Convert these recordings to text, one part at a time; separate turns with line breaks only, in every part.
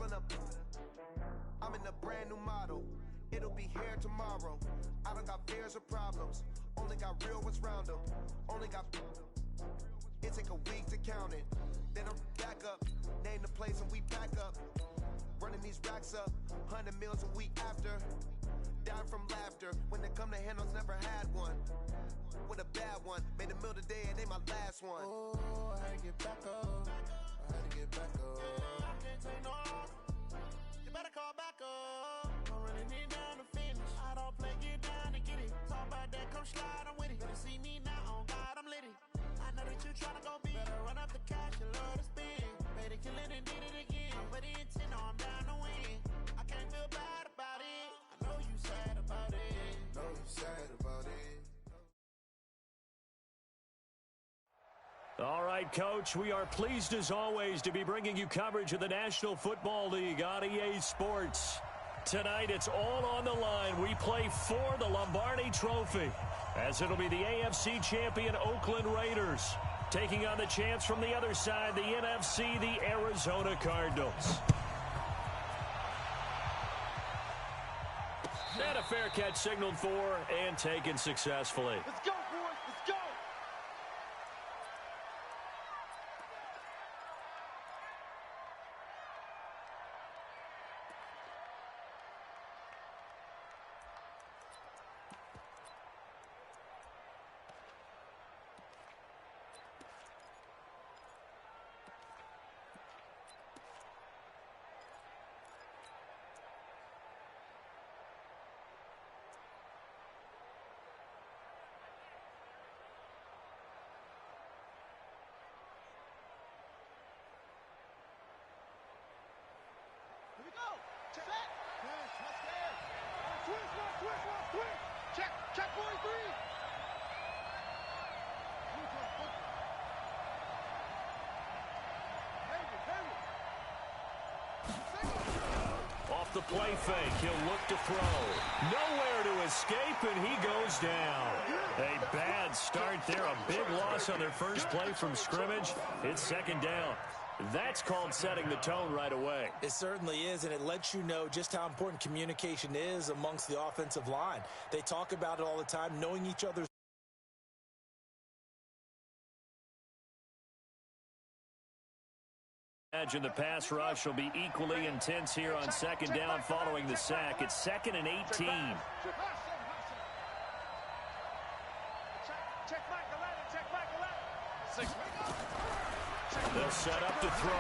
pulling up. I'm in a brand new model. It'll be here tomorrow. I don't got fears or problems. Only got real ones round them. Only got. It take a week to count it. Then I'm back up. Name the place and we pack up. Running these racks up. 100 meals a week after. Down from laughter. When they come to handles, never had one. With a bad one. Made a meal today and they my last one.
Oh, I had to get back up. I had to get back up. I can't take no loss. You better call back up. I'm running it down to finish. I don't play, get down and get it. Talk about that, come slide, I'm with it. Better see me now, on God, I'm litty. I know that you tryna go big. Better run up the cash, you love to spend. Made it, kill it, and did it again. But the intent, no, I'm down to win. I can't feel bad about it. I know you sad about it. Know you sad about it.
All right, Coach, we are pleased as always to be bringing you coverage of the National Football League on EA Sports. Tonight, it's all on the line. We play for the Lombardi Trophy, as it'll be the AFC champion Oakland Raiders taking on the champs from the other side, the NFC, the Arizona Cardinals. And a fair catch signaled for and taken successfully.
Let's go, boys. Let's go. Here we go. Check. Set. Yes, let's go. Twist. Check, boy, 3.
Off the play fake, he'll look to throw. Nowhere to escape, and he goes down. A bad start there, a big loss on their first play from scrimmage. It's second down. That's called setting the tone right away.
It certainly is, and it lets you know just how important communication is amongst the offensive line. They talk about it all the time, knowing each other's.
Imagine the pass rush will be equally intense here on second down following the sack. It's 2nd and 18. They'll set up to throw.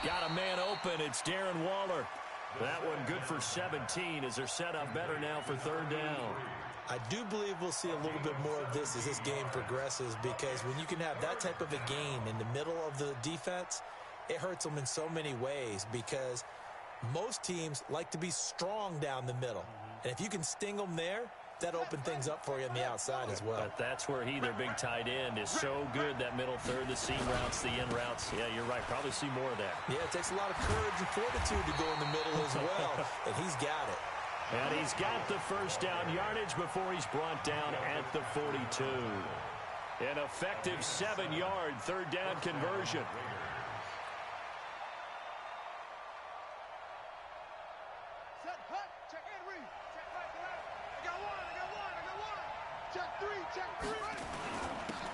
Got a man open. It's Darren Waller. That one good for 17 as they're set up better now for third down.
I do believe we'll see a little bit more of this as this game progresses, because when you can have that type of a gain in the middle of the defense, it hurts them in so many ways, because most teams like to be strong down the middle. And if you can sting them there, that open things up for you on the outside as well.
But that's where their big tight end, is so good, that middle third, the seam routes, the in routes. Yeah, you're right. Probably see more of that.
Yeah, it takes a lot of courage and fortitude to go in the middle as well, and he's got it.
And he's got the first down yardage before he's brought down at the 42. An effective 7-yard third down conversion.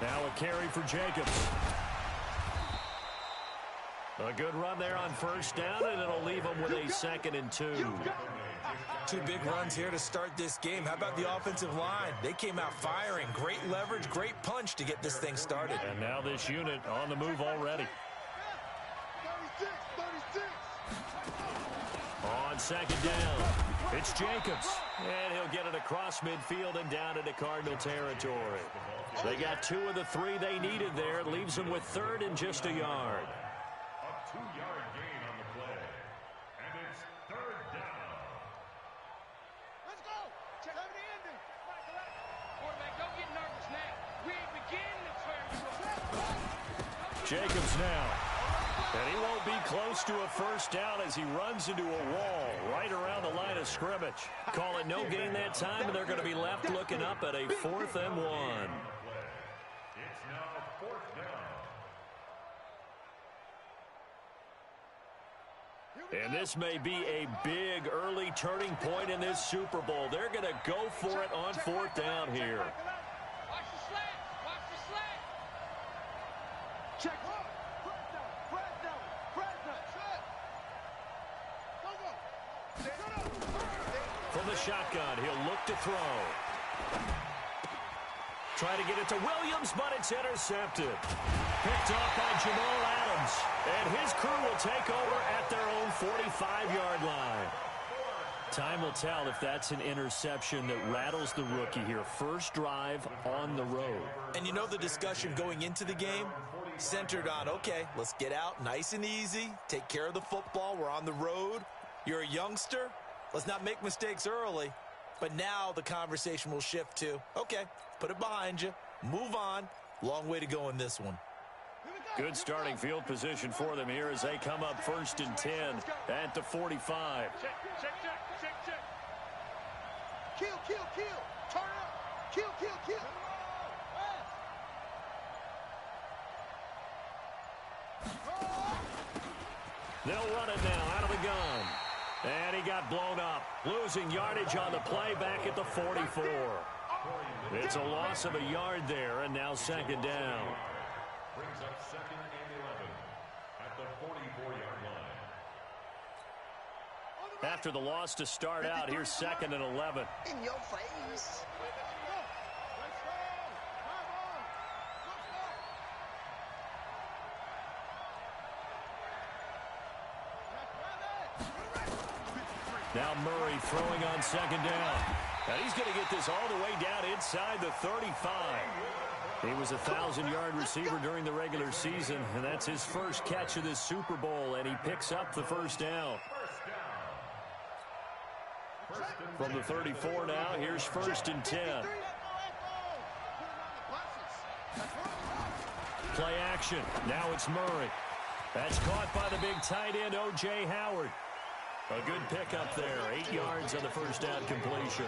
Now a carry for Jacobs. A good run there on first down, and it'll leave him with a 2nd and 2.
2 big runs here to start this game. How about the offensive line? They came out firing. Great leverage, great punch to get this thing started.
And now this unit on the move already.
36.
On second down, it's Jacobs. And he'll get it across midfield and down into Cardinal territory. They got 2 of the 3 they needed there. It leaves them with third and just a yard.
A 2-yard gain on the play. And it's third down.
Let's go. Check out the ending. Quarterback, don't get nervous now. We ain't beginning the turn.
Jacobs now. And he won't be close to a first down as he runs into a wall right around the line of scrimmage. Call it no gain that time, and they're going to be left looking up at a 4th and 1.
It's now 4th down.
Here
And this may be a big early turning point in this Super Bowl. They're going to go for it on fourth down here.
Watch the slant. Watch the slant.
Check.
From the shotgun, he'll look to throw. Try to get it to Williams, but it's intercepted. Picked off by Jamal Adams. And his crew will take over at their own 45-yard line. Time will tell if that's an interception that rattles the rookie here. First drive on the road.
And you know the discussion going into the game? Centered on, okay, let's get out nice and easy. Take care of the football. We're on the road. You're a youngster. Let's not make mistakes early. But now the conversation will shift to, okay, put it behind you. Move on. Long way to go in this one.
Good starting field position for them here as they come up 1st and 10 at the 45.
Check.
Kill. Turn up. Kill.
They'll run it now out of the gun. And he got blown up. Losing yardage on the play back at the 44. It's a loss of a yard there, and now second down.
Brings up 2nd and 11 at the 44-yard line.
After the loss to start out, here's 2nd and 11.
In your face.
Now Murray throwing on second down. And he's going to get this all the way down inside the 35. He was a 1,000-yard receiver during the regular season, and that's his first catch of this Super Bowl, and he picks up the first down. From the 34 now, here's 1st and 10. Play action. Now it's Murray. That's caught by the big tight end, O.J. Howard. A good pickup there. 8 yards on the first down completion.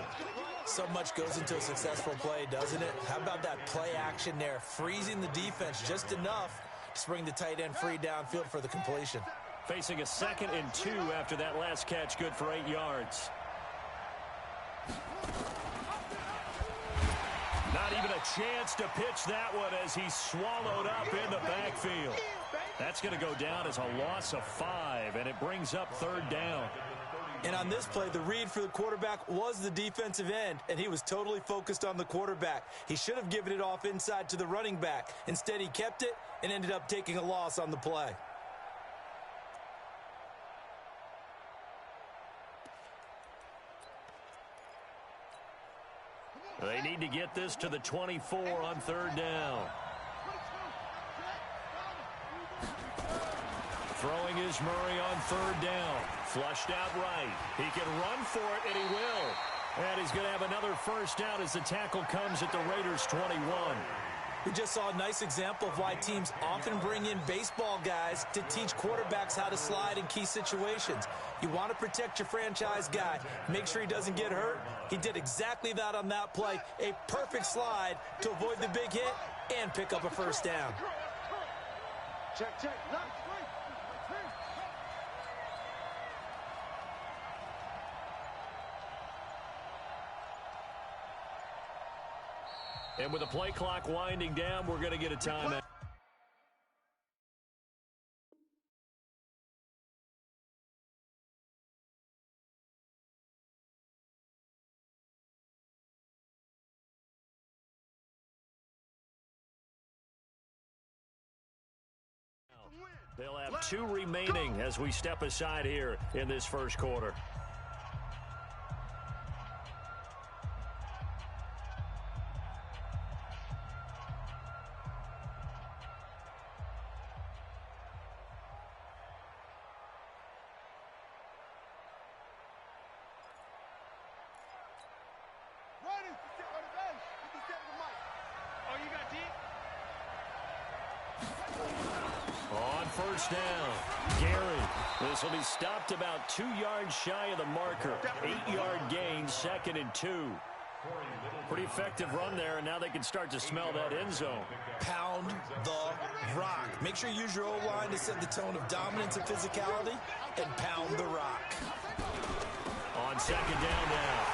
So much goes into a successful play, doesn't it? How about that play action there? Freezing the defense just enough to bring the tight end free downfield for the completion.
Facing a 2nd and 2 after that last catch, good for 8 yards. Not even a chance to pitch that one as he's swallowed up in the backfield. That's going to go down as a loss of 5, and it brings up 3rd down.
And on this play, the read for the quarterback was the defensive end, and he was totally focused on the quarterback. He should have given it off inside to the running back. Instead, he kept it and ended up taking a loss on the play.
They need to get this to the 24 on 3rd down. Throwing is Murray on 3rd down. Flushed out right. He can run for it, and he will. And he's going to have another first down as the tackle comes at the Raiders' 21.
We just saw a nice example of why teams often bring in baseball guys to teach quarterbacks how to slide in key situations. You want to protect your franchise guy. Make sure he doesn't get hurt. He did exactly that on that play. A perfect slide to avoid the big hit and pick up a first down.
Check.
And with the play clock winding down, we're going to get a timeout. They'll have 2 remaining as we step aside here in this first quarter. First down. Gary. This will be stopped about 2 yards shy of the marker. 8-yard gain, 2nd and 2. Pretty effective run there, and now they can start to smell that end zone.
Pound the rock. Make sure you use your O-line to set the tone of dominance and physicality, and pound the rock.
On second down now,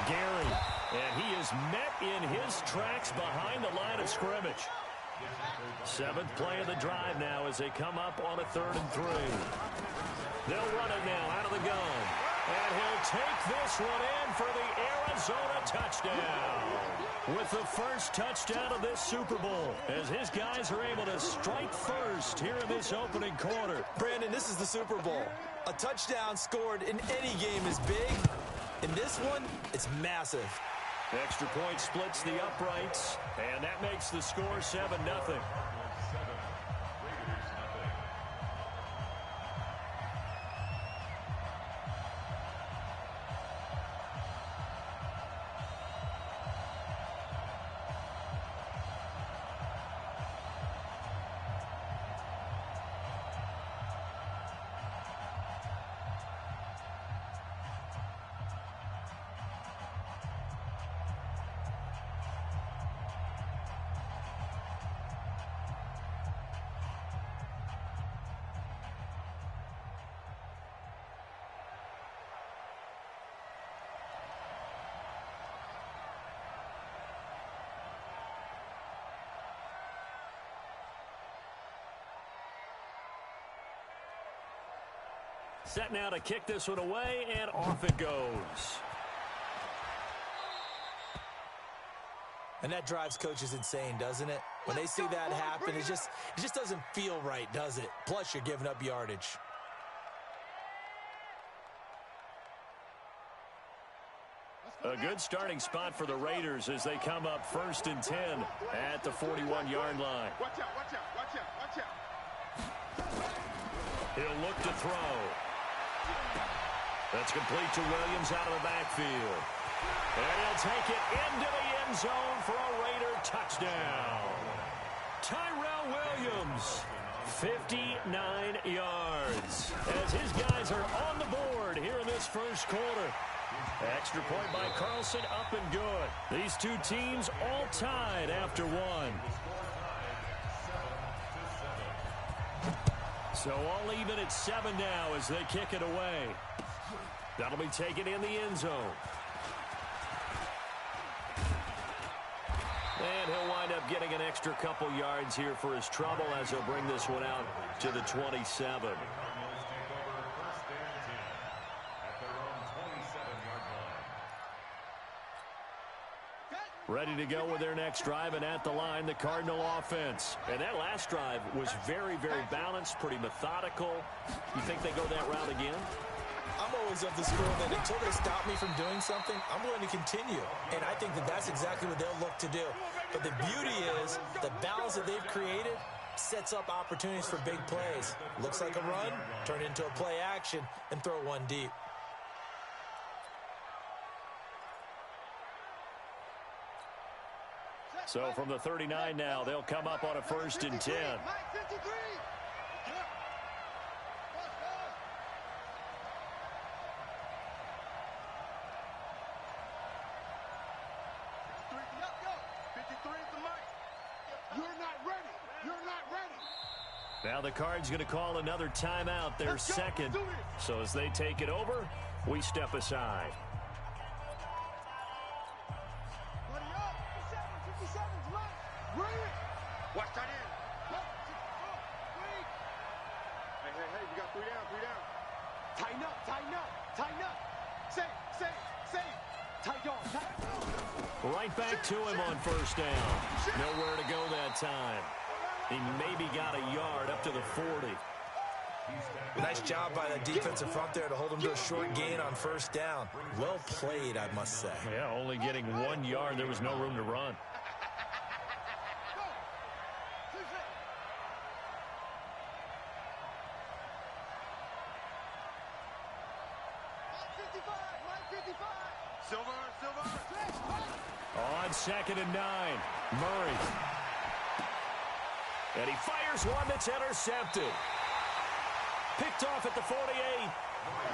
Gary, and he is met in his tracks behind the line of scrimmage. 7th play of the drive now as they come up on a 3rd and 3. They'll run it now out of the gun. And he'll take this one in for the Arizona touchdown. With the first touchdown of this Super Bowl, as his guys are able to strike first here in this opening quarter.
Brandon, this is the Super Bowl. A touchdown scored in any game is big. In this one, it's massive.
Extra point splits the uprights, and that makes the score 7-0. Set now to kick this one away, and off it goes.
And that drives coaches insane, doesn't it? When they see that happen, it just doesn't feel right, does it? Plus, you're giving up yardage.
A good starting spot for the Raiders as they come up 1st and 10 at the 41-yard line.
Watch out, watch out, watch out, watch out.
He'll look to throw. That's complete to Williams out of the backfield. And he'll take it into the end zone for a Raider touchdown. Tyrell Williams, 59 yards, as his guys are on the board here in this first quarter. Extra point by Carlson, up and good. These two teams all tied after one. So all even at 7 now as they kick it away. That'll be taken in the end zone. And he'll wind up getting an extra couple yards here for his trouble as he'll bring this one out to the 27. Ready to go with their next drive, and at the line, the Cardinal offense. And that last drive was very, very balanced, pretty methodical. You think they go that route again?
I'm always of the school that until they stop me from doing something, I'm going to continue. And I think that that's exactly what they'll look to do. But the beauty is the balance that they've created sets up opportunities for big plays. Looks like a run, turn into a play action, and throw one deep.
So from the 39 now, they'll come up on a 1st and 10. Now the Cards going to call another timeout, their second. So as they take it over, we step aside.
Watch tight end. Hey, we got 3 down, 3 down.
Tighten up, tighten up, tighten up. Say. Tighten on.
Right back to him on 1st down. Nowhere to go that time. He maybe got a yard up to the 40.
Nice job by the defensive front there to hold him to a short gain on 1st down. Well played, I must say.
Yeah, only getting 1 yard. There was no room to run.
Silver.
On 2nd and 9, Murray. And he fires one that's intercepted. Picked off at the 48.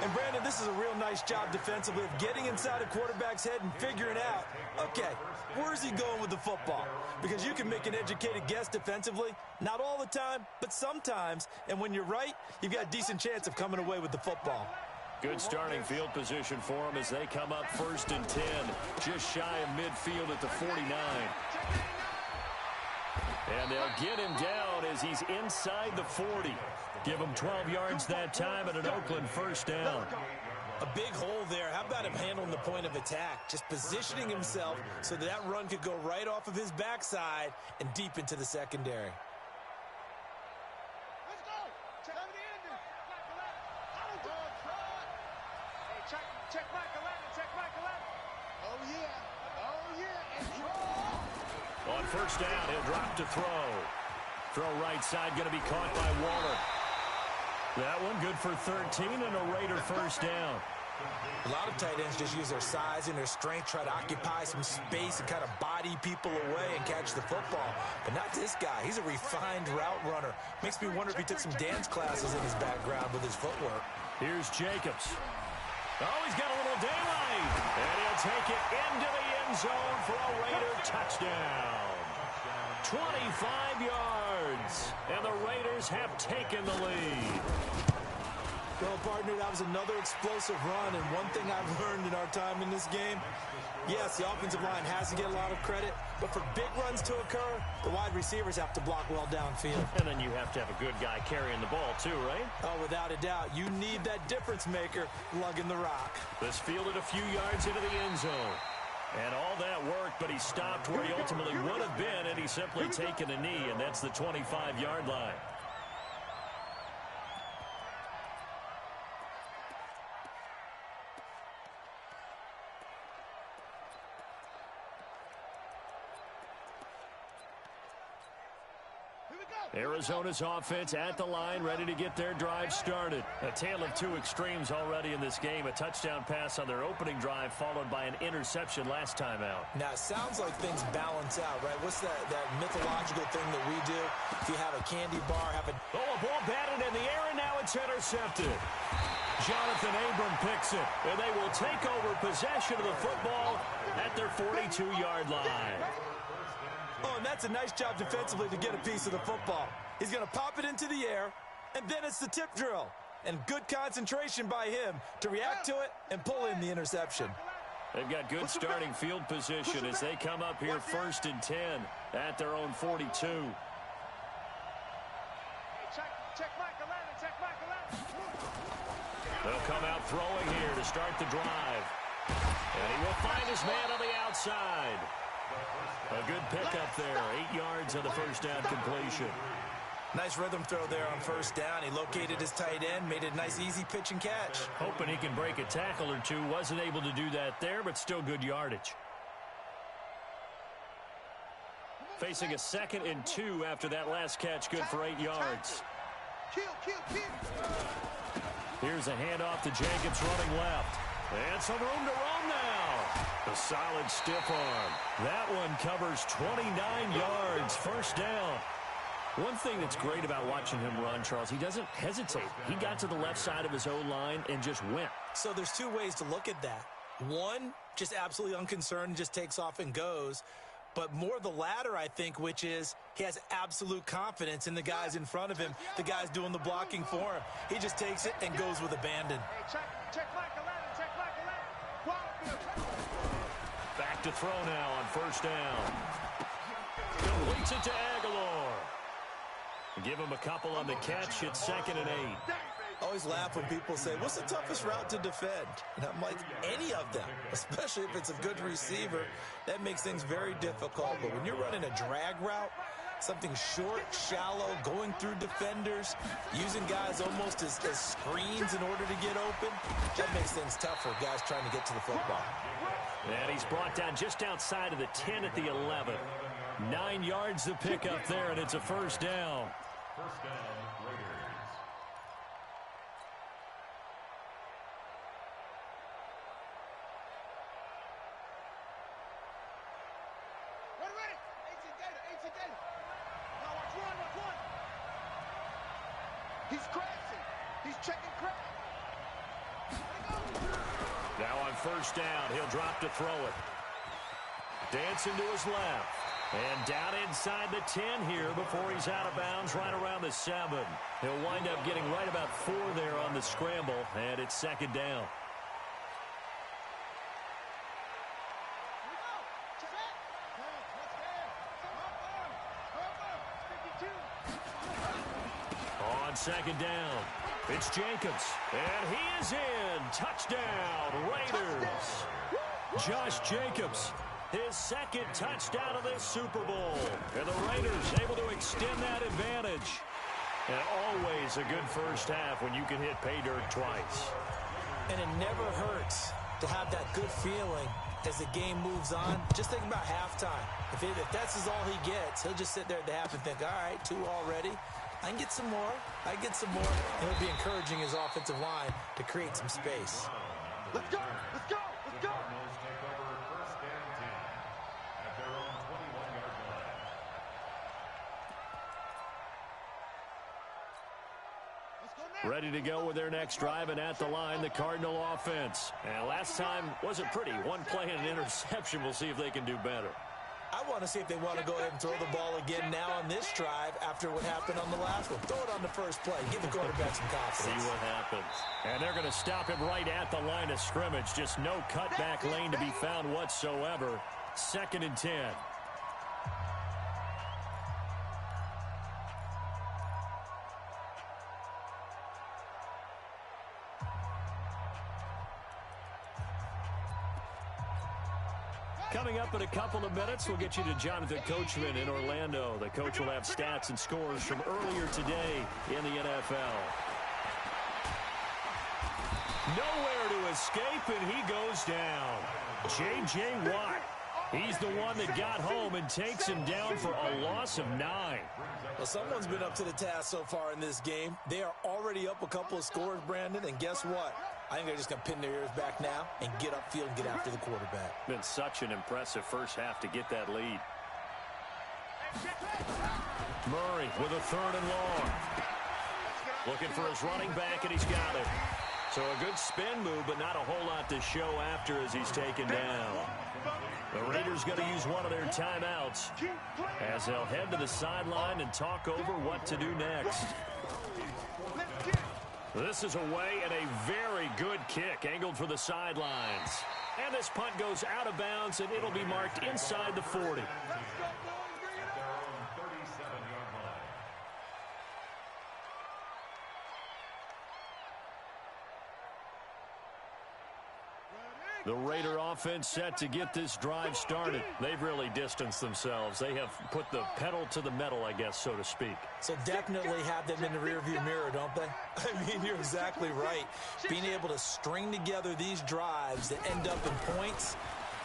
And, Brandon, this is a real nice job defensively of getting inside a quarterback's head and figuring out, okay, where's he going with the football? Because you can make an educated guess defensively, not all the time, but sometimes. And when you're right, you've got a decent chance of coming away with the football.
Good starting field position for them as they come up 1st and 10, just shy of midfield at the 49. And they'll get him down as he's inside the 40. Give him 12 yards that time and an Oakland 1st down.
A big hole there. How about him handling the point of attack? Just positioning himself so that run could go right off of his backside and deep into the secondary.
Let's go. Check the ending. Hey, check Michael Allen. Check Michael Allen. Oh, yeah. Oh, yeah. And draw.
On 1st down, he'll drop to throw. Throw right side, going to be caught by Waller. That one good for 13 and a Raider 1st down.
A lot of tight ends just use their size and their strength, try to occupy some space and kind of body people away and catch the football. But not this guy. He's a refined route runner. Makes me wonder if he took some dance classes in his background with his footwork.
Here's Jacobs. Oh, he's got a little daylight. And he'll take it into the end zone for a Raider touchdown. 25 yards. And the Raiders have taken the lead.
Well, partner, that was another explosive run, and one thing I've learned in our time in this game, yes, the offensive line has to get a lot of credit, but for big runs to occur, the wide receivers have to block well downfield.
And then you have to have a good guy carrying the ball too, right?
Oh, without a doubt. You need that difference maker lugging the rock.
This fielded a few yards into the end zone. And all that worked, but he stopped where he ultimately would have been, and he's simply taken a knee, and that's the 25-yard line. Arizona's offense at the line, ready to get their drive started. A tale of two extremes already in this game. A touchdown pass on their opening drive, followed by an interception last time out.
Now, it sounds like things balance out, right? What's that mythological thing that we do? If you have a candy bar, have a...
Oh, a ball batted in the air, and now it's intercepted. Jonathan Abram picks it, and they will take over possession of the football at their 42-yard line.
Oh, and that's a nice job defensively to get a piece of the football. He's going to pop it into the air, and then it's the tip drill. And good concentration by him to react to it and pull in the interception.
They've got good starting field position as they come up here 1st and 10 at their own 42.
Check Michael Allen. Check Michael Allen.
They'll come out throwing here to start the drive. And he will find his man on the outside. A good pickup there. 8 yards on the 1st down completion.
Nice rhythm throw there on 1st down. He located his tight end, made a nice easy pitch and catch.
Hoping he can break a tackle or two. Wasn't able to do that there, but still good yardage. Facing a 2nd and 2 after that last catch, good for 8 yards.
Kill.
Here's a handoff to Jacobs running left. And some room to roam now. A solid stiff arm. That one covers 29 yards. 1st down. One thing that's great about watching him run, Charles, he doesn't hesitate. He got to the left side of his O-line and just went.
So there's two ways to look at that. One, just absolutely unconcerned, just takes off and goes. But more the latter, I think, which is he has absolute confidence in the guys in front of him, the guys doing the blocking for him. He just takes it and goes with abandon.
Hey, check Michael Allen. Check Michael Allen.
Back to throw now on 1st down. Completes it to Aguilar. Give him a couple on the catch. It's 2nd and 8.
I always laugh when people say, what's the toughest route to defend? And I'm like, any of them, especially if it's a good receiver. That makes things very difficult. But when you're running a drag route, something short, shallow, going through defenders, using guys almost as screens in order to get open, that makes things tough for guys trying to get to the football.
And he's brought down just outside of the 10 at the 11. 9 yards to pick up there, and it's a 1st down.
1st down, Raiders.
Ready. 18 Gator. Now watch one. He's crashing. He's checking crash.
Now on first down, he'll drop to throw it. Dancing to his left. And down inside the 10 here before he's out of bounds right around the 7. He'll wind up getting right about 4 there on the scramble, and it's second down. On second down, it's Jacobs, and he is in. Touchdown, Raiders. Josh Jacobs, his second touchdown of this Super Bowl. And the Raiders able to extend that advantage. And always a good first half when you can hit pay dirt twice.
And it never hurts to have that good feeling as the game moves on. Just think about halftime. If that's all he gets, he'll just sit there at the half and think, all right, 2 already. I can get some more. I can get some more. And it'll be encouraging his offensive line to create some space.
Let's go! Let's go! Let's go!
Cardinals take over first and 10 at their own 21-yard line.
Let's go now!
Ready to go with their next drive, and at the line, the Cardinal offense. And last time wasn't pretty. One play and an interception. We'll see if they can do better.
I want to see if they want to go ahead and throw the ball again now on this drive after what happened on the last one. Throw it on the first play. Give the quarterback some confidence.
See what happens. And they're going to stop him right at the line of scrimmage. Just no cutback lane to be found whatsoever. Second and 10. Coming up in a couple of minutes, we'll get you to Jonathan Coachman in Orlando. The coach will have stats and scores from earlier today in the NFL. Nowhere to escape, and he goes down. J.J. Watt. He's the one that got home and takes him down for a loss of 9.
Well, someone's been up to the task so far in this game. They are already up a couple of scores, Brandon, and guess what? I think they're just going to pin their ears back now and get upfield and get after the quarterback.
Been such an impressive first half to get that lead. Murray with a 3rd and long. Looking for his running back, and he's got it. So a good spin move, but not a whole lot to show after as he's taken down. The Raiders going to use one of their timeouts as they'll head to the sideline and talk over what to do next. This is away, and a very good kick angled for the sidelines. And this punt goes out of bounds, and it'll be marked inside the 40. The Raider offense set to get this drive started. They've really distanced themselves. They have put the pedal to the metal, I guess, so to speak.
So definitely have them in the rearview mirror, don't they? I mean, you're exactly right. Being able to string together these drives that end up in points,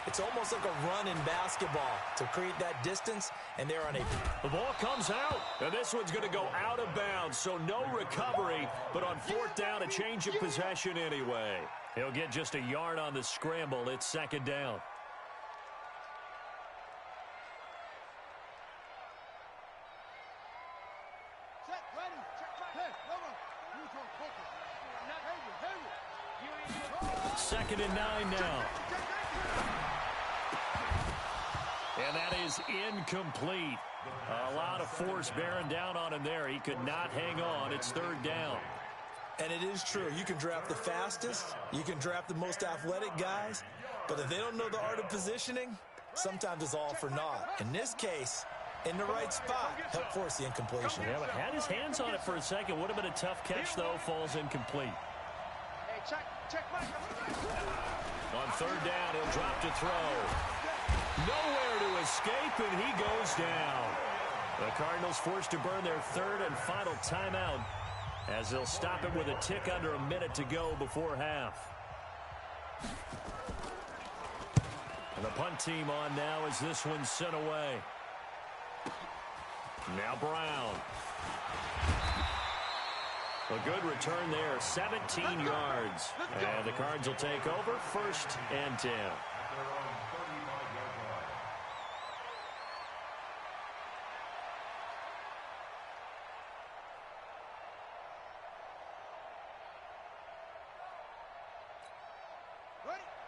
it's almost like a run in basketball to create that distance, and they're unable.
The ball comes out, and this one's going to go out of bounds, so no recovery, but on 4th down, a change of possession anyway. He'll get just a yard on the scramble. It's second down. Second and 9 now. And that is incomplete. A lot of force bearing down on him there. He could not hang on. It's 3rd down.
And it is true. You can draft the fastest. You can draft the most athletic guys. But if they don't know the art of positioning, sometimes it's all for naught. In this case, in the right spot, help force the incompletion.
Yeah, but had his hands on it for a second. Would have been a tough catch, though. Falls incomplete.
Hey, check Mike.
On 3rd down, he'll drop to throw. Nowhere to escape, and he goes down. The Cardinals forced to burn their 3rd and final timeout, as they'll stop it with a tick under a minute to go before half. And the punt team on now as this one's sent away. Now Brown. A good return there, 17 yards. And the Cards will take over 1st and 10.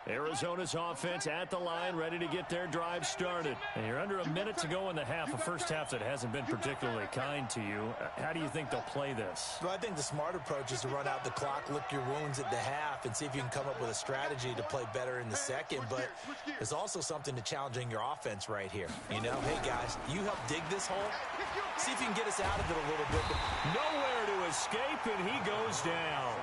Arizona's offense at the line, ready to get their drive started. And you're under a minute to go in the half, a first half that hasn't been particularly kind to you. How do you think they'll play this?
Well, I think the smart approach is to run out the clock, lick your wounds at the half, and see if you can come up with a strategy to play better in the second. But there's also something to challenging your offense right here. You know, hey, guys, you help dig this hole. See if you can get us out of it a little bit.
Nowhere to escape, and he goes down.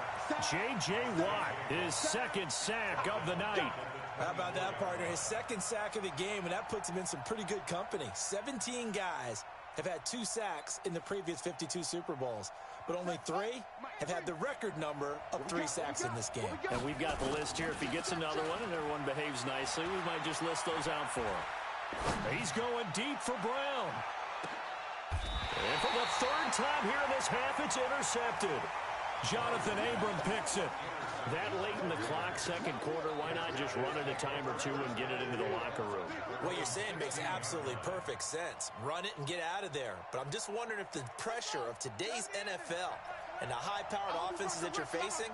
J.J. Watt, his second sack of the night.
How about that, partner? His second sack of the game, and that puts him in some pretty good company. 17 guys have had 2 sacks in the previous 52 Super Bowls, but only 3 have had the record number of 3 sacks in this game.
And we've got the list here. If he gets another one and everyone behaves nicely, we might just list those out for him. He's going deep for Brown. And for the third time here in this half, it's intercepted. Jonathan Abram picks it. That late in the clock, second quarter, why not just run it a time or two and get it into the locker room?
What you're saying makes absolutely perfect sense. Run it and get out of there. But I'm just wondering if the pressure of today's NFL and the high-powered offenses that you're facing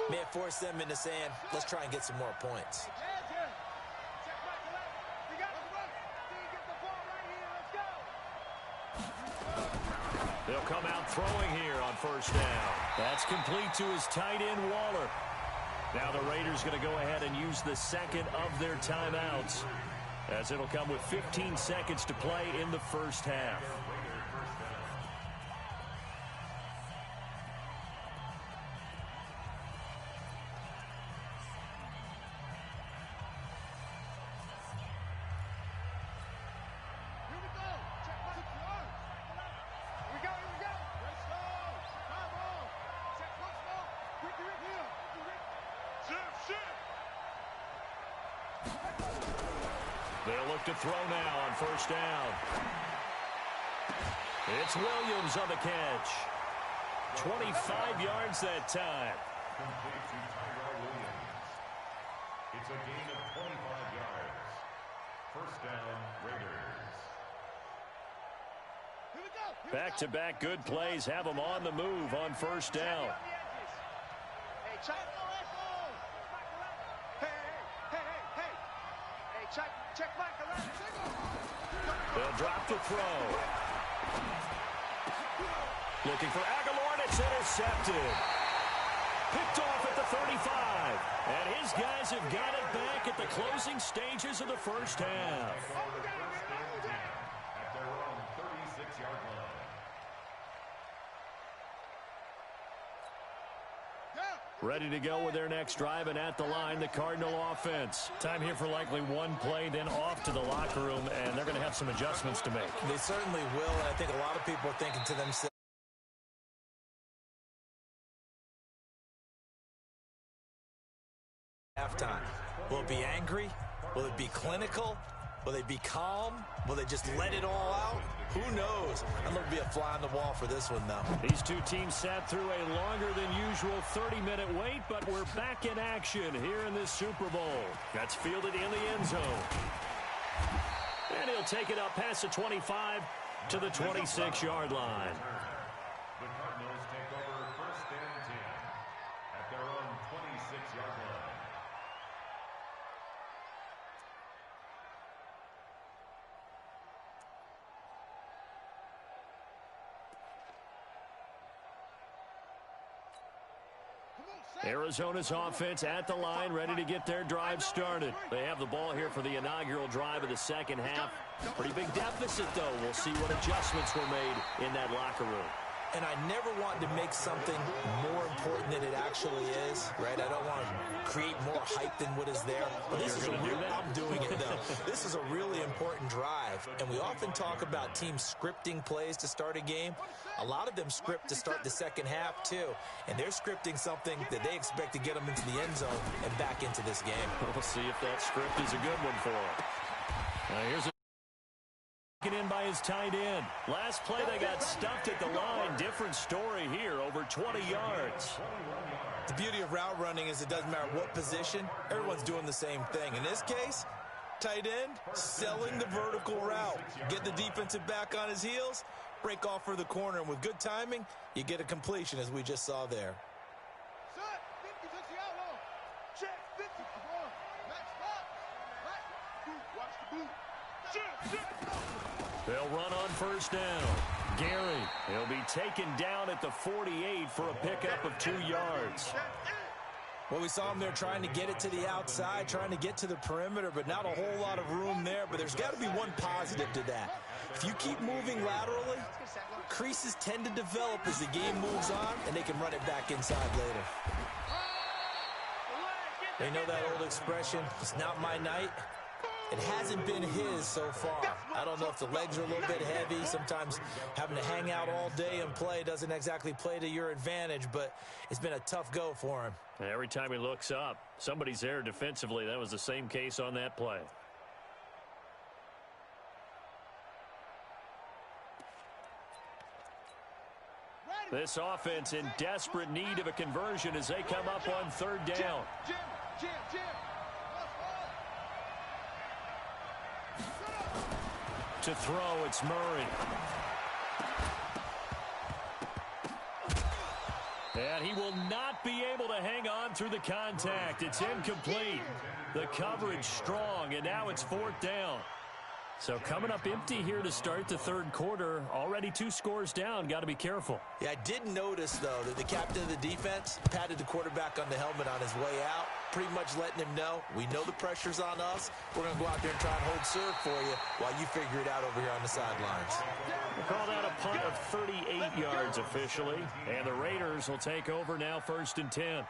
may have forced them into saying, let's try and get some more points.
They'll come out throwing here on first down. That's complete to his tight end, Waller. Now the Raiders going to go ahead and use the second of their timeouts, as it'll come with 15 seconds to play in the first half. They'll look to throw now on first down. It's Williams on the catch. 25 yards that time.
Complete to Tyrell Williams. It's a gain of 25 yards. First down, Raiders.
Back-to-back good plays have them on the move on first down. They'll drop the throw. Looking for Aguilar, and it's intercepted. Picked off at the 35. And his guys have got it back at the closing stages of the first half.
At their own 36-yard line.
Ready to go with their next drive, and at the line, the Cardinal offense. Time here for likely one play, then off to the locker room, and they're going to have some adjustments to make.
They certainly will, and I think a lot of people are thinking to themselves, halftime. Will it be angry? Will it be clinical? Will they be calm? Will they just let it all out? Who knows? I'm going to be a fly on the wall for this one, though.
These two teams sat through a longer than usual 30-minute wait, but we're back in action here in this Super Bowl. That's fielded in the end zone. And he'll take it up past the 25 to the 26-yard line.
The Cardinals take over first and 10 at their own 26-yard line.
Arizona's offense at the line, ready to get their drive started. They have the ball here for the inaugural drive of the second half. Pretty big deficit, though. We'll see what adjustments were made in that locker room.
And I never want to make something more important than it actually is, right? I don't want to create more hype than what is there. But this is I'm doing it, though. This is a really important drive. And we often talk about teams scripting plays to start a game. A lot of them script to start the second half, too. And they're scripting something that they expect to get them into the end zone and back into this game.
We'll see if that script is a good one for them. Now here's a in by his tight end. Last play, they got stuffed at the line. Different story here, over 20 yards.
The beauty of route running is it doesn't matter what position. Everyone's doing the same thing. In this case, tight end, selling the vertical route. Get the defensive back on his heels, break off for the corner, and with good timing, you get a completion, as we just saw there.
They'll run on first down. Gary, he'll be taken down at the 48 for a pickup of 2 yards.
Well, we saw him there trying to get it to the outside, trying to get to the perimeter, but not a whole lot of room there. But there's got to be one positive to that. If you keep moving laterally, creases tend to develop as the game moves on, and they can run it back inside later. They know that old expression, it's not my night. It hasn't been his so far. I don't know if the legs are a little bit heavy. Sometimes having to hang out all day and play doesn't exactly play to your advantage, but it's been a tough go for him.
Every time he looks up, somebody's there defensively. That was the same case on that play. This offense in desperate need of a conversion as they come up on third down.
Jim.
To throw, it's Murray. And he will not be able to hang on through the contact. It's incomplete. The coverage strong, and now it's fourth down. So coming up empty here to start the third quarter. Already 2 scores down. Got to be careful.
Yeah, I did notice, though, that the captain of the defense patted the quarterback on the helmet on his way out, pretty much letting him know, we know the pressure's on us. We're going to go out there and try and hold serve for you while you figure it out over here on the sidelines.
We'll call that a punt of 38 yards officially. And the Raiders will take over now, 1st and 10.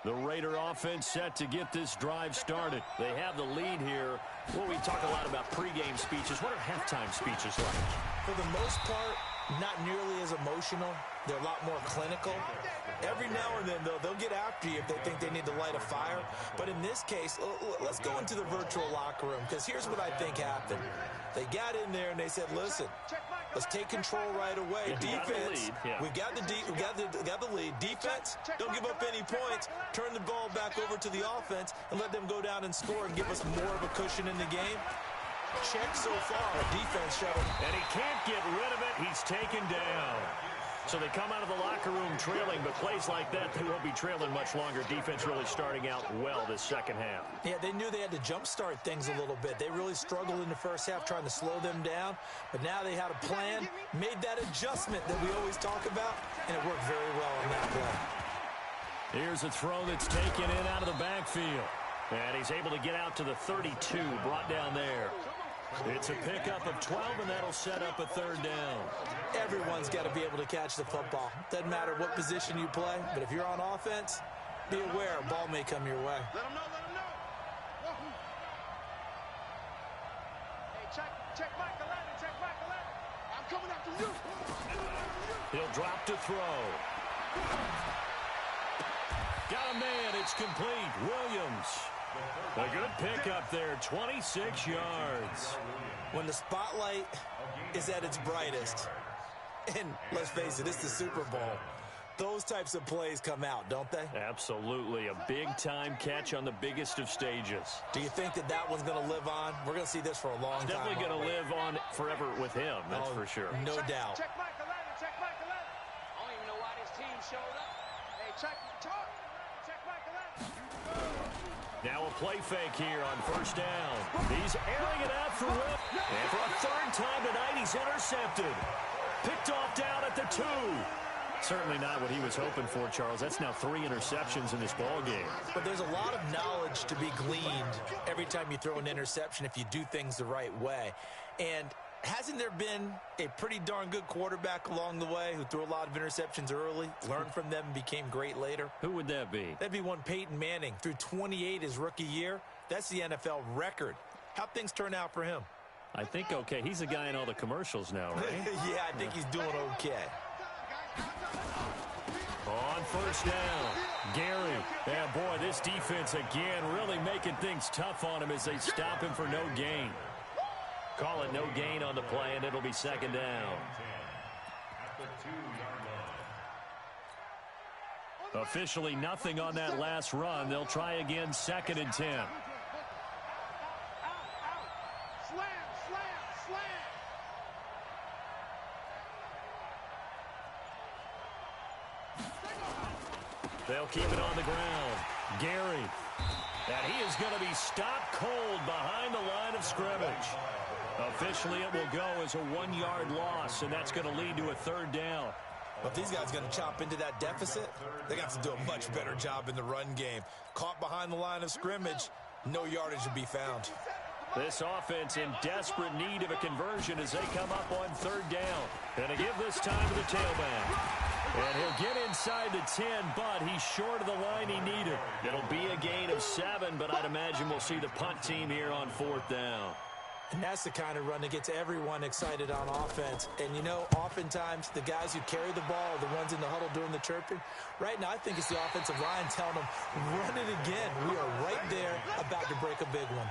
The Raider offense set to get this drive started. They have the lead here. Well, we talk a lot about pregame speeches. What are halftime speeches like?
For the most part, not nearly as emotional. They're a lot more clinical. Every now and then, though, they'll get after you if they think they need to light a fire. But in this case, let's go into the virtual locker room, because here's what I think happened. They got in there and they said, listen, let's take control right away. Defense, we got the lead. Defense, don't give up any points. Turn the ball back over to the offense and let them go down and score and give us more of a cushion in the game. Check so far. Defense shuttle.
And he can't get rid of it. He's taken down. So they come out of the locker room trailing, but plays like that, they won't be trailing much longer. Defense really starting out well this second half.
Yeah, they knew they had to jumpstart things a little bit. They really struggled in the first half trying to slow them down, but now they had a plan, made that adjustment that we always talk about, and it worked very well on that play.
Here's a throw that's taken in out of the backfield. And he's able to get out to the 32, brought down there. It's a pickup of 12, and that'll set up a third down.
Everyone's got to be able to catch the football. Doesn't matter what position you play, but if you're on offense, be aware a ball may come your way.
Let him know. Hey, check Michael Allen. I'm coming after you.
He'll drop to throw. Got a man. It's complete. Williams. A good pickup there, 26 yards.
When the spotlight is at its brightest, and let's face it, it's the Super Bowl, those types of plays come out, don't they?
Absolutely. A big-time catch on the biggest of stages.
Do you think that one's going to live on? We're going to see this for a long time.
Definitely going to live on forever with him, that's for sure.
No doubt.
Check Michael Allen. I don't even know why this team showed up. Hey, check Michael Allen.
Now a play fake here on first down. He's airing it out for Will. And for a third time tonight, he's intercepted. Picked off down at the 2. Certainly not what he was hoping for, Charles. That's now 3 interceptions in this ball game.
But there's a lot of knowledge to be gleaned every time you throw an interception if you do things the right way. And hasn't there been a pretty darn good quarterback along the way who threw a lot of interceptions early, learned from them, and became great later?
Who would that be?
That'd be one Peyton Manning. Threw 28 his rookie year. That's the NFL record. How'd things turn out for him?
I think okay. He's the guy in all the commercials now, right?
Yeah, I think he's doing okay.
On first down, Gary. And boy, this defense again really making things tough on him as they stop him for no gain. Call it no gain on the play, and it'll be second down. Officially nothing on that last run. They'll try again, 2nd and 10.
Slam.
They'll keep it on the ground. Gary. And he is going to be stopped cold behind the line of scrimmage. Officially, it will go as a 1-yard loss, and that's going to lead to a third down.
But if these guys are going to chop into that deficit, they got to do a much better job in the run game. Caught behind the line of scrimmage, no yardage to be found.
This offense in desperate need of a conversion as they come up on third down. Going to give this time to the tailback. And he'll get inside the 10, but he's short of the line he needed. It'll be a gain of 7, but I'd imagine we'll see the punt team here on fourth down.
And that's the kind of run that gets everyone excited on offense. And, you know, oftentimes the guys who carry the ball are the ones in the huddle doing the chirping. Right now, I think it's the offensive line telling them, run it again. We are right there about to break a big one.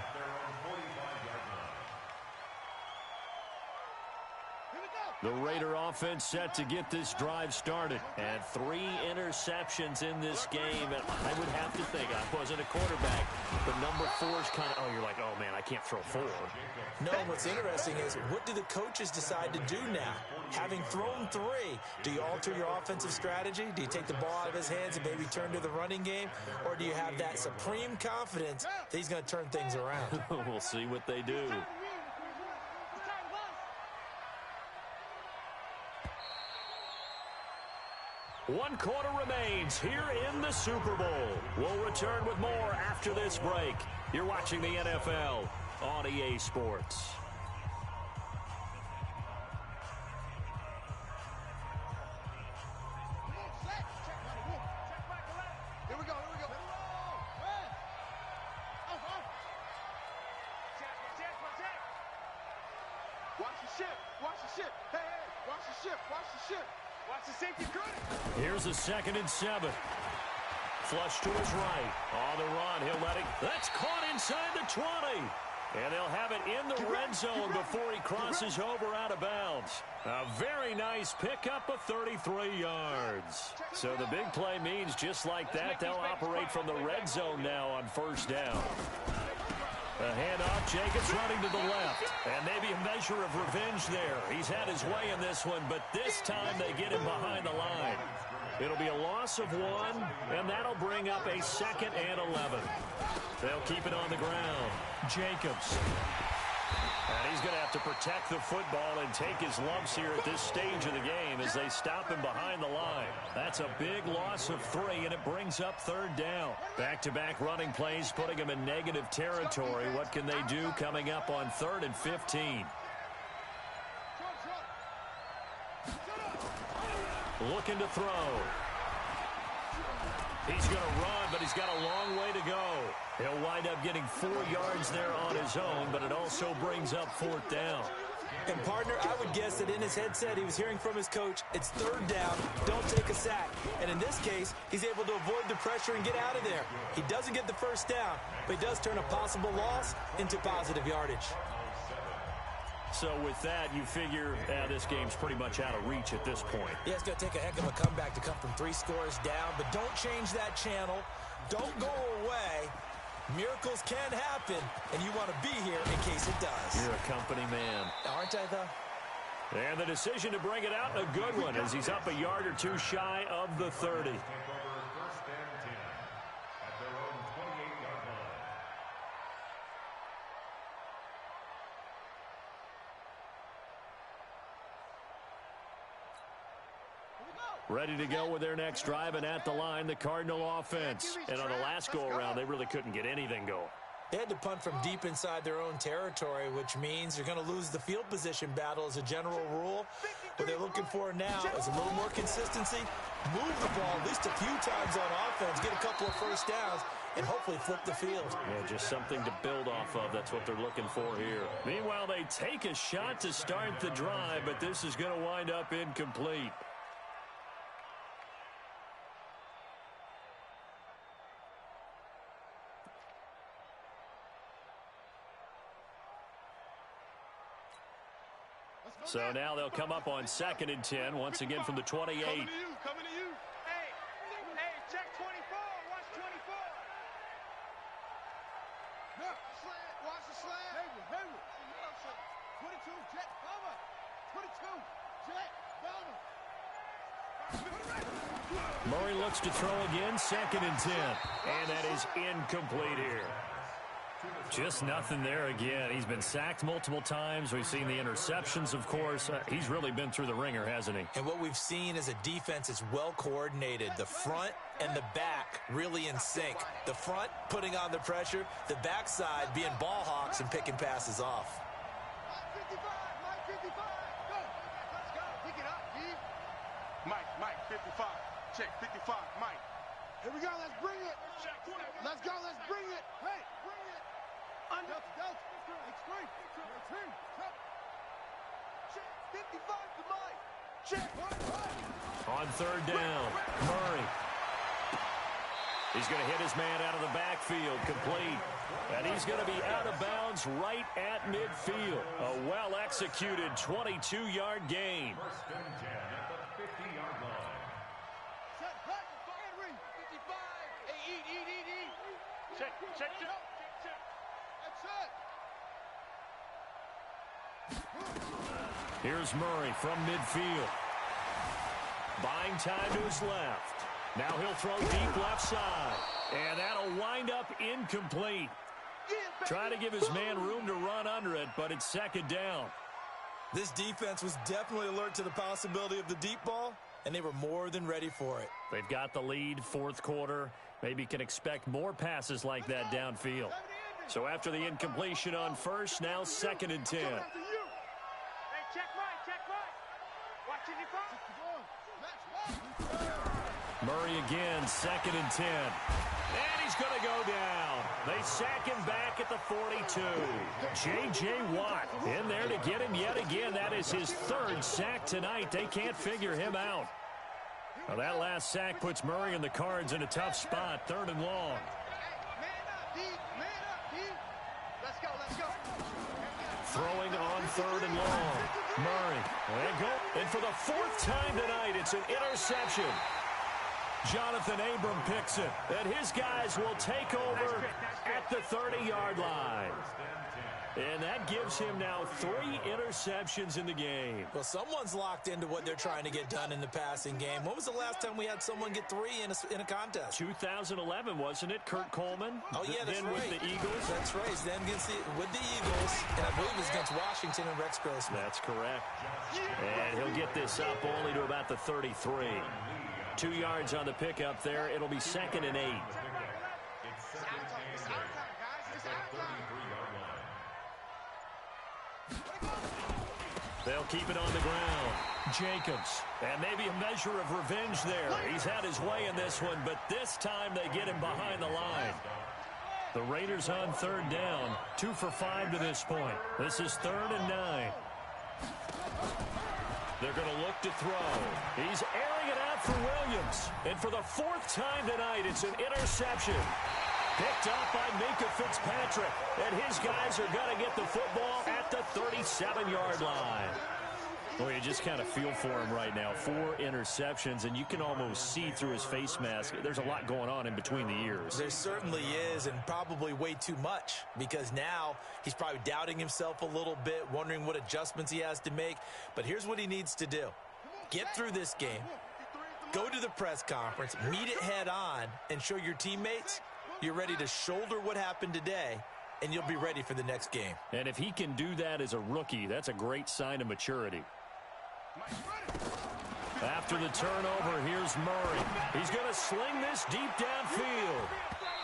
The Raider offense set to get this drive started. And 3 interceptions in this game. And I would have to think, I wasn't a quarterback, but number 4 is kind of, oh, you're like, oh, man, I can't throw 4.
No, what's interesting is, what do the coaches decide to do now? Having thrown 3, do you alter your offensive strategy? Do you take the ball out of his hands and maybe turn to the running game? Or do you have that supreme confidence that he's going to turn things around?
We'll see what they do. One quarter remains here in the Super Bowl. We'll return with more after this break. You're watching the NFL on EA Sports.
Here we go. Watch the ship. Hey, watch the ship. Watch the safety credit.
Here's a 2nd and 7. Flush to his right. On the run, he'll let it. That's caught inside the 20. And they'll have it in the red zone before he crosses over out of bounds. A very nice pickup of 33 yards. So the big play means just like that, they'll operate from the red zone now on first down. A handoff, Jacobs running to the left. And maybe a measure of revenge there. He's had his way in this one, but this time they get him behind the line. It'll be a loss of 1, and that'll bring up a 2nd and 11. They'll keep it on the ground. Jacobs. And he's going to have to protect the football and take his lumps here at this stage of the game as they stop him behind the line. That's a big loss of 3, and it brings up third down. Back-to-back running plays putting him in negative territory. What can they do coming up on 3rd and 15? Looking to throw. He's going to run, but he's got a long way to go. He'll wind up getting 4 yards there on his own, but it also brings up 4th down.
And, partner, I would guess that in his headset he was hearing from his coach, it's 3rd down, don't take a sack. And in this case, he's able to avoid the pressure and get out of there. He doesn't get the first down, but he does turn a possible loss into positive yardage.
So with that, you figure this game's pretty much out of reach at this point.
Yeah, it's going to take a heck of a comeback to come from 3 scores down, but don't change that channel. Don't go away. Miracles can happen, and you want to be here in case it does.
You're a company man.
Aren't I, though?
And the decision to bring it out, a good one, as he's up a yard or 2 shy of the 30. Ready to go with their next drive, and at the line, the Cardinal offense. And on the last go-around, they really couldn't get anything going.
They had to punt from deep inside their own territory, which means you're going to lose the field position battle as a general rule. What they're looking for now is a little more consistency, move the ball at least a few times on offense, get a couple of first downs, and hopefully flip the field.
Yeah, just something to build off of. That's what they're looking for here. Meanwhile, they take a shot to start the drive, but this is going to wind up incomplete. So now they'll come up on 2nd and 10, once again from the 28.
Coming to you. Hey, check 24. Watch 24. Look, slant. Watch the slant. Hayward. 22, jet, bomber. 22, jet, bomber.
Murray looks to throw again, 2nd and 10. And that is incomplete here. Just nothing there again. He's been sacked multiple times. We've seen the interceptions, of course. He's really been through the ringer, hasn't he?
And what we've seen is a defense that's well coordinated. The front and the back really in sync. The front putting on the pressure, the backside being ball hawks and picking passes off.
Mike, 55. Check, 55, Mike. Here we go, let's bring it. Let's go, let's bring it. Hey, bring it. Under. Extreme. Check, 55 to Mike. Check.
On 3rd down, Murray. He's going to hit his man out of the backfield, complete. And he's going to be out of bounds right at midfield. A well-executed 22-yard gain.
1st and 10 at the 50-yard line.
Set, back, Henry. 55. Hey, eat. Check. That's it.
Here's Murray from midfield. Buying time to his left. Now he'll throw deep left side. And that'll wind up incomplete. Try to give his man room to run under it, but it's 2nd down.
This defense was definitely alert to the possibility of the deep ball, and they were more than ready for it.
They've got the lead, 4th quarter. Maybe can expect more passes like that downfield. So after the incompletion on 1st, now 2nd and 10.
Hey, check Mike. Watching your phone.
Murray again, 2nd and 10. And he's going to go down. They sack him back at the 42. J.J. Watt in there to get him yet again. That is his 3rd sack tonight. They can't figure him out. Well, that last sack puts Murray and the Cards in a tough spot, 3rd and long.
Man up, D. Let's go.
Throwing on 3rd and long. Murray. And for the 4th time tonight, it's an interception. Jonathan Abram picks it, and his guys will take over at the 30-yard line. And that gives him now 3 interceptions in the game.
Well, someone's locked into what they're trying to get done in the passing game. When was the last time we had someone get 3 in a contest?
2011, wasn't it? Kurt Coleman?
Oh, yeah, that's right.
With the Eagles?
That's right. Then with the Eagles, and I believe it was against Washington and Rex Grossman.
That's correct. And he'll get this up only to about the 33. 2 yards on the pickup there. It'll be 2nd and 8. They'll keep it on the ground. Jacobs. And maybe a measure of revenge there. He's had his way in this one, but this time they get him behind the line. The Raiders on 3rd down. 2 for 5 to this point. This is 3rd and 9. They're going to look to throw. He's airing it out for Williams. And for the 4th time tonight, it's an interception. Picked up by Minka Fitzpatrick. And his guys are going to get the football at the 37-yard line. Well, you just kind of feel for him right now. 4 interceptions, and you can almost see through his face mask. There's a lot going on in between the ears.
There certainly is, and probably way too much, because now he's probably doubting himself a little bit, wondering what adjustments he has to make. But here's what he needs to do. Get through this game, go to the press conference, meet it head on, and show your teammates you're ready to shoulder what happened today, and you'll be ready for the next game.
And if he can do that as a rookie, that's a great sign of maturity. After the turnover, here's Murray. He's going to sling this deep downfield.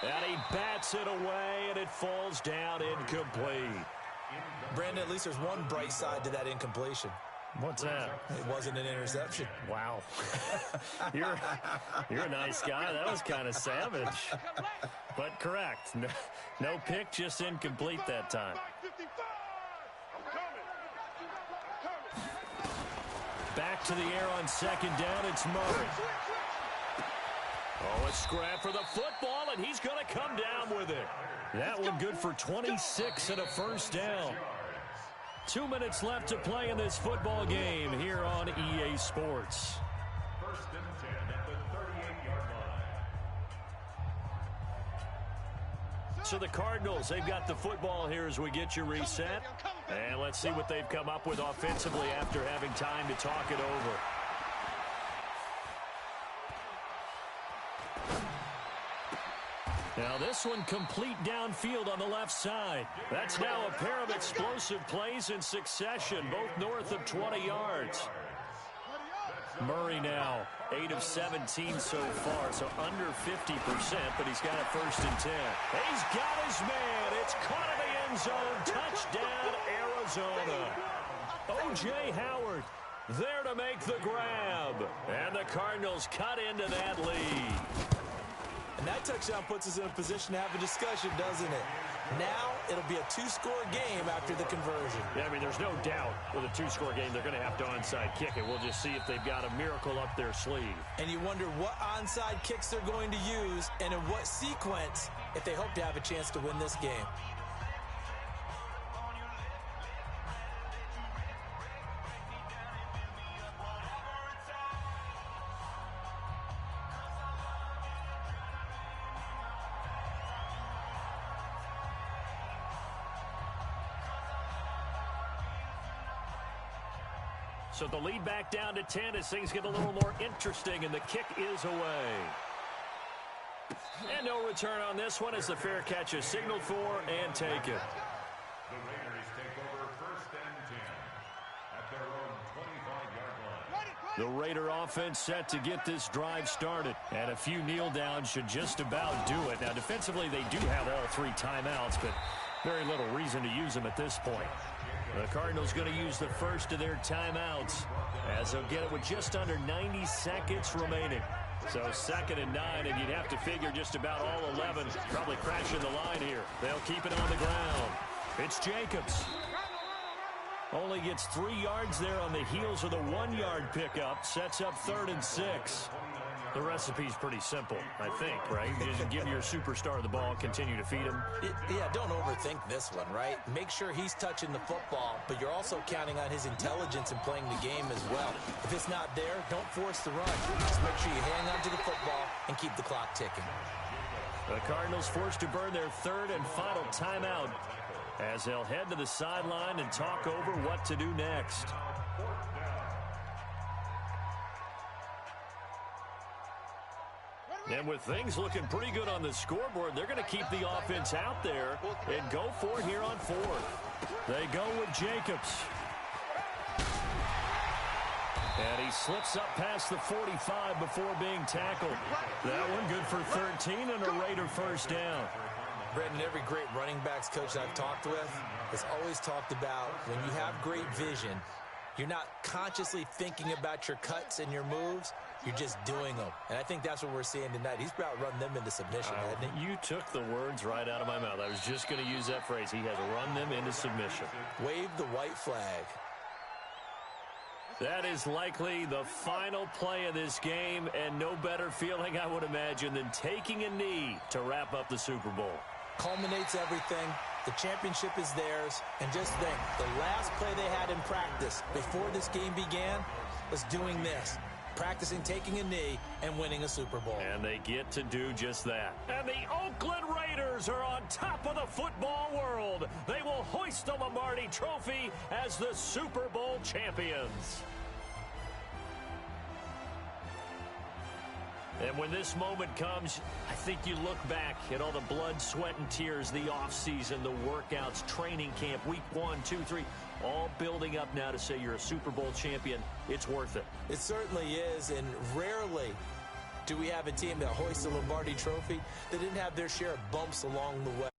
And he bats it away, and it falls down incomplete.
Brandon, at least there's one bright side to that incompletion.
What's that?
It wasn't an interception.
Wow. You're a nice guy. That was kind of savage. But correct. No pick, just incomplete that time. Back to the air on 2nd down. It's Murray. Oh, a scrap for the football, and he's going to come down with it. That one good for 26 and a 1st down. 2 minutes left to play in this football game here on EA Sports.
1st and 10 at the 38-yard line.
So the Cardinals, they've got the football here as we get you reset. And let's see what they've come up with offensively after having time to talk it over. Now this one complete downfield on the left side. That's now a pair of explosive plays in succession, both north of 20 yards. Murray now 8 of 17 so far, so under 50%, but he's got a 1st and 10. He's got his man. It's caught in the end zone. Touchdown, Arizona. O.J. Howard there to make the grab. And the Cardinals cut into that lead.
And that touchdown puts us in a position to have a discussion, doesn't it? Now it'll be a 2-score game after the conversion.
Yeah, I mean, there's no doubt with a 2-score game they're going to have to onside kick it. We'll just see if they've got a miracle up their sleeve.
And you wonder what onside kicks they're going to use and in what sequence if they hope to have a chance to win this game.
So the lead back down to 10 as things get a little more interesting, and the kick is away. And no return on this one as the fair catch is signaled for and taken.
The Raiders take over 1st and 10 at their own 25-yard line.
The Raider offense set to get this drive started, and a few kneel downs should just about do it. Now defensively they do have all 3 timeouts, but very little reason to use them at this point. The Cardinals going to use the first of their timeouts as they'll get it with just under 90 seconds remaining. So 2nd and 9, and you'd have to figure just about all 11 probably crashing the line here. They'll keep it on the ground. It's Jacobs. Only gets 3 yards there on the heels of the 1-yard pickup. Sets up 3rd and 6. The recipe's pretty simple, I think, right? You just give your superstar the ball, continue to feed him.
Yeah, don't overthink this one, right? Make sure he's touching the football, but you're also counting on his intelligence in playing the game as well. If it's not there, don't force the run. Just make sure you hang on to the football and keep the clock ticking.
The Cardinals forced to burn their 3rd and final timeout as they'll head to the sideline and talk over what to do next. And with things looking pretty good on the scoreboard, they're going to keep the offense out there and go for it here on 4th. They go with Jacobs. And he slips up past the 45 before being tackled. That one good for 13 and a Raider 1st down.
Brendan, every great running backs coach I've talked with has always talked about when you have great vision, you're not consciously thinking about your cuts and your moves. You're just doing them. And I think that's what we're seeing tonight. He's about run them into submission, hasn't he?
You took the words right out of my mouth. I was just going to use that phrase. He has run them into submission.
Wave the white flag.
That is likely the final play of this game, and no better feeling, I would imagine, than taking a knee to wrap up the Super Bowl.
Culminates everything. The championship is theirs. And just think, the last play they had in practice before this game began was doing this. Practicing taking a knee and winning a Super Bowl.
And they get to do just that. And the Oakland Raiders are on top of the football world. They will hoist the Lombardi Trophy as the Super Bowl champions. And when this moment comes, I think you look back at all the blood, sweat, and tears, the offseason, the workouts, training camp, week 1, 2, 3, all building up now to say you're a Super Bowl champion. It's worth it.
It certainly is, and rarely do we have a team that hoists the Lombardi Trophy that didn't have their share of bumps along the way.